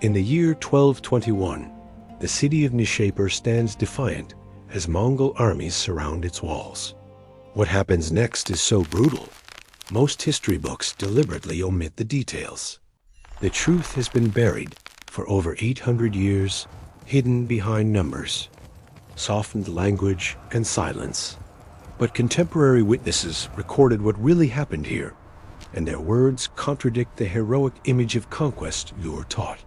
In the year 1221, the city of Nishapur stands defiant as Mongol armies surround its walls. What happens next is so brutal, most history books deliberately omit the details. The truth has been buried for over 800 years, hidden behind numbers, softened language, and silence. But contemporary witnesses recorded what really happened here, and their words contradict the heroic image of conquest you were taught.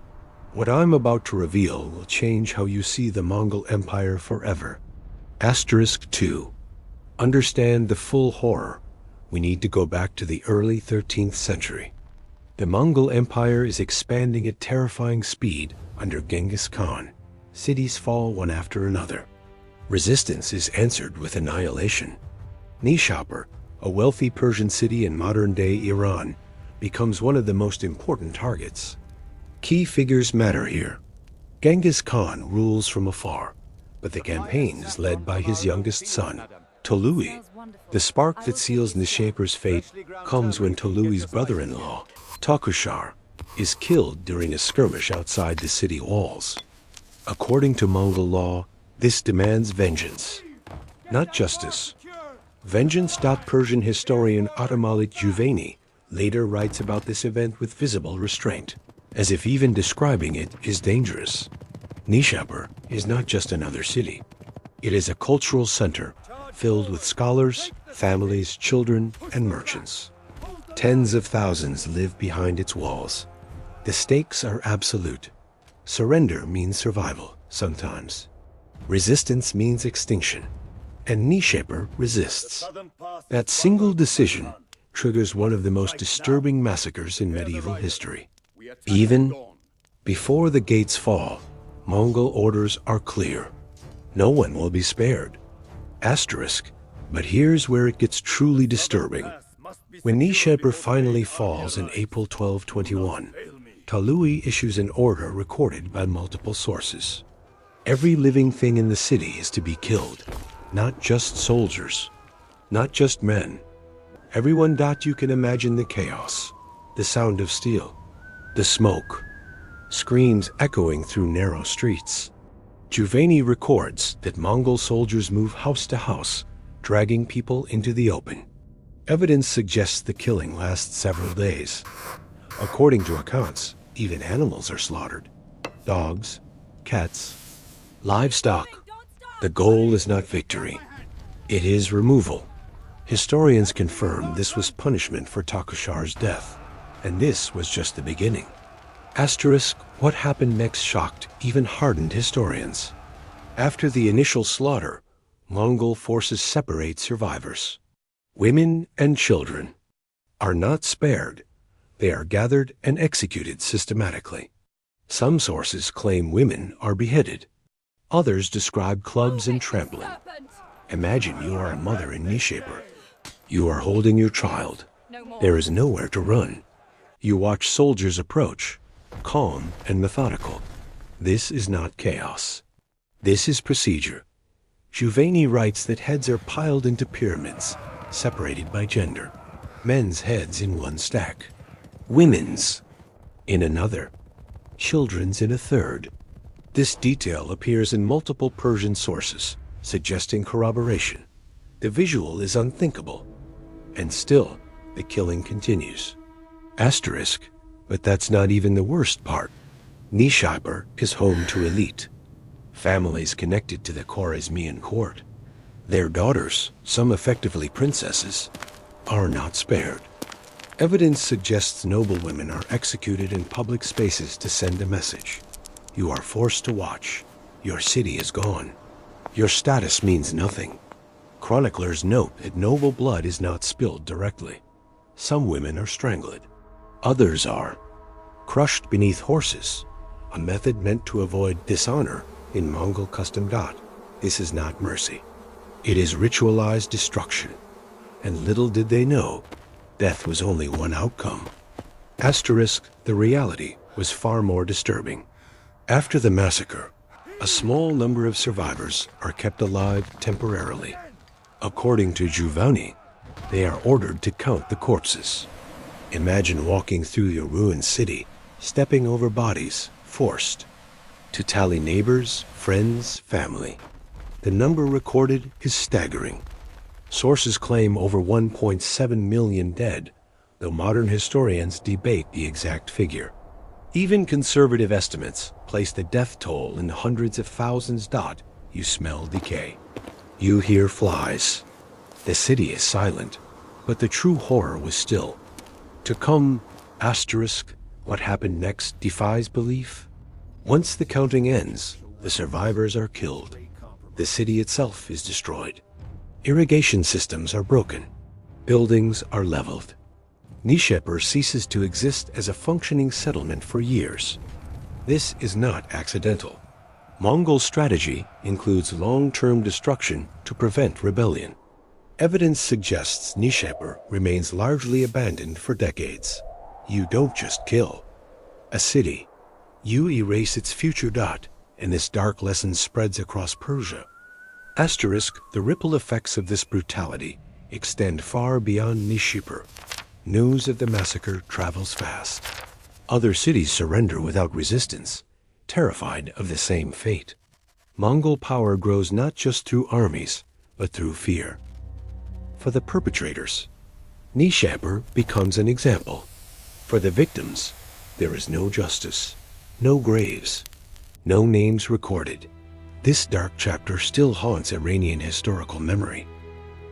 What I'm about to reveal will change how you see the Mongol Empire forever. Asterisk 2. Understand the full horror, we need to go back to the early 13th century. The Mongol Empire is expanding at terrifying speed under Genghis Khan. Cities fall one after another. Resistance is answered with annihilation. Nishapur, a wealthy Persian city in modern-day Iran, becomes one of the most important targets. Key figures matter here. Genghis Khan rules from afar, but the campaign is led by his youngest son, Tolui. The spark that seals Nishapur's fate comes when Tolui's brother-in-law, Takushar, is killed during a skirmish outside the city walls. According to Mongol law, this demands vengeance, not justice. Vengeance. Persian historian Ata-Malik Juvayni later writes about this event with visible restraint, as if even describing it is dangerous. Nishapur is not just another city. It is a cultural center filled with scholars, families, children, and merchants. Tens of thousands live behind its walls. The stakes are absolute. Surrender means survival, sometimes. Resistance means extinction. And Nishapur resists. That single decision triggers one of the most disturbing massacres in medieval history. Even before the gates fall, Mongol orders are clear. No one will be spared. Asterisk, but here's where it gets truly disturbing. When Nishapur finally falls in April 1221, Tolui issues an order recorded by multiple sources. Every living thing in the city is to be killed, not just soldiers, not just men. Everyone. You can imagine the chaos, the sound of steel, the smoke, screams echoing through narrow streets. Juvayni records that Mongol soldiers move house to house, dragging people into the open. Evidence suggests the killing lasts several days. According to accounts, even animals are slaughtered. Dogs, cats, livestock. The goal is not victory. It is removal. Historians confirm this was punishment for Takushar's death, and this was just the beginning. Asterisk, what happened next shocked, even hardened historians. After the initial slaughter, Mongol forces separate survivors. Women and children are not spared. They are gathered and executed systematically. Some sources claim women are beheaded. Others describe clubs and trampling. Imagine you are a mother in Nishapur. You are holding your child. There is nowhere to run. You watch soldiers approach, calm and methodical. This is not chaos. This is procedure. Juvayni writes that heads are piled into pyramids, separated by gender. Men's heads in one stack, women's in another, children's in a third. This detail appears in multiple Persian sources, suggesting corroboration. The visual is unthinkable, and still, the killing continues. Asterisk, but that's not even the worst part. Nishapur is home to elite, families connected to the Khwarezmian court. Their daughters, some effectively princesses, are not spared. Evidence suggests noblewomen are executed in public spaces to send a message. You are forced to watch. Your city is gone. Your status means nothing. Chroniclers note that noble blood is not spilled directly. Some women are strangled. Others are crushed beneath horses, a method meant to avoid dishonor in Mongol custom. This is not mercy. It is ritualized destruction. And little did they know, death was only one outcome. Asterisk, the reality was far more disturbing. After the massacre, a small number of survivors are kept alive temporarily. According to Juvayni, they are ordered to count the corpses. Imagine walking through your ruined city, stepping over bodies, forced to tally neighbors, friends, family. The number recorded is staggering. Sources claim over 1.7 million dead, though modern historians debate the exact figure. Even conservative estimates place the death toll in the hundreds of thousands. You smell decay. You hear flies. The city is silent, but the true horror was still to come. What happened next defies belief. Once the counting ends, the survivors are killed. The city itself is destroyed. Irrigation systems are broken. Buildings are leveled. Nishapur ceases to exist as a functioning settlement for years. This is not accidental. Mongol strategy includes long-term destruction to prevent rebellion. Evidence suggests Nishapur remains largely abandoned for decades. You don't just kill a city, you erase its future. And this dark lesson spreads across Persia. The ripple effects of this brutality extend far beyond Nishapur. News of the massacre travels fast. Other cities surrender without resistance, terrified of the same fate. Mongol power grows not just through armies, but through fear. For the perpetrators, Nishapur becomes an example. For the victims, there is no justice, no graves, no names recorded. This dark chapter still haunts Iranian historical memory.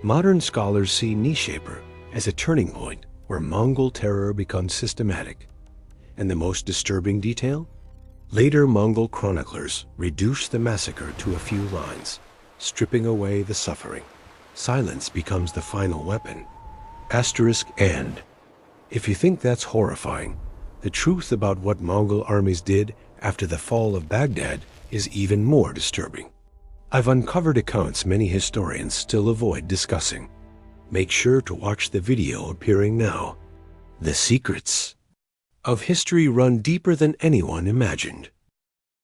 Modern scholars see Nishapur as a turning point where Mongol terror becomes systematic. And the most disturbing detail? Later Mongol chroniclers reduce the massacre to a few lines, stripping away the suffering. Silence becomes the final weapon. And if you think that's horrifying, the truth about what Mongol armies did after the fall of Baghdad is even more disturbing. I've uncovered accounts many historians still avoid discussing. Make sure to watch the video appearing now. The secrets of history run deeper than anyone imagined.